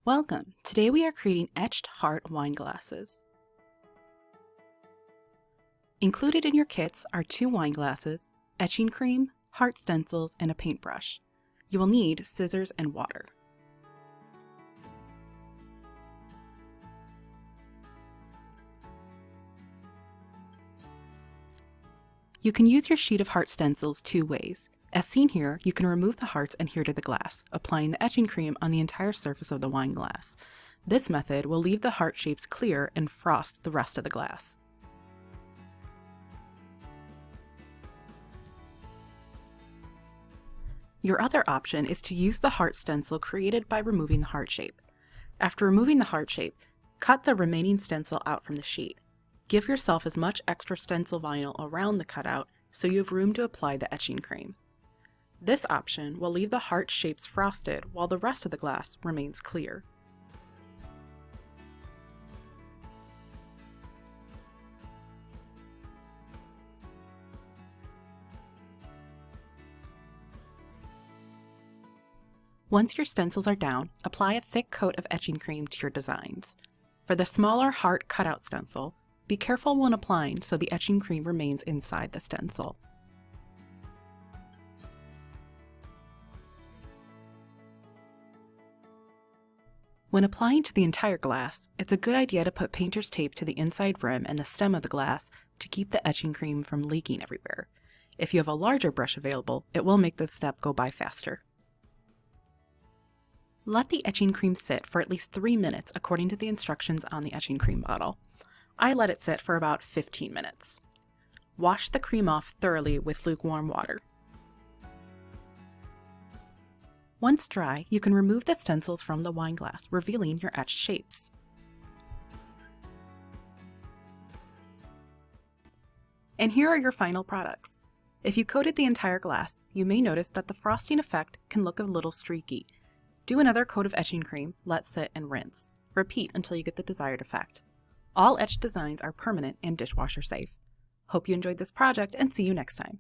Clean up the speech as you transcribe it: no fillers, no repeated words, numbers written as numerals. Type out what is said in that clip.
Welcome! Today we are creating etched heart wine glasses. Included in your kits are 2 wine glasses, etching cream, heart stencils, and a paintbrush. You will need scissors and water. You can use your sheet of heart stencils 2 ways. As seen here, you can remove the hearts and adhere to the glass, applying the etching cream on the entire surface of the wine glass. This method will leave the heart shapes clear and frost the rest of the glass. Your other option is to use the heart stencil created by removing the heart shape. After removing the heart shape, cut the remaining stencil out from the sheet. Give yourself as much extra stencil vinyl around the cutout so you have room to apply the etching cream. This option will leave the heart shapes frosted while the rest of the glass remains clear. Once your stencils are down, apply a thick coat of etching cream to your designs. For the smaller heart cutout stencil, be careful when applying so the etching cream remains inside the stencil. When applying to the entire glass, it's a good idea to put painter's tape to the inside rim and the stem of the glass to keep the etching cream from leaking everywhere. If you have a larger brush available, it will make this step go by faster. Let the etching cream sit for at least 3 minutes according to the instructions on the etching cream bottle. I let it sit for about 15 minutes. Wash the cream off thoroughly with lukewarm water. Once dry, you can remove the stencils from the wine glass, revealing your etched shapes. And here are your final products. If you coated the entire glass, you may notice that the frosting effect can look a little streaky. Do another coat of etching cream, let sit, and rinse. Repeat until you get the desired effect. All etched designs are permanent and dishwasher safe. Hope you enjoyed this project and see you next time.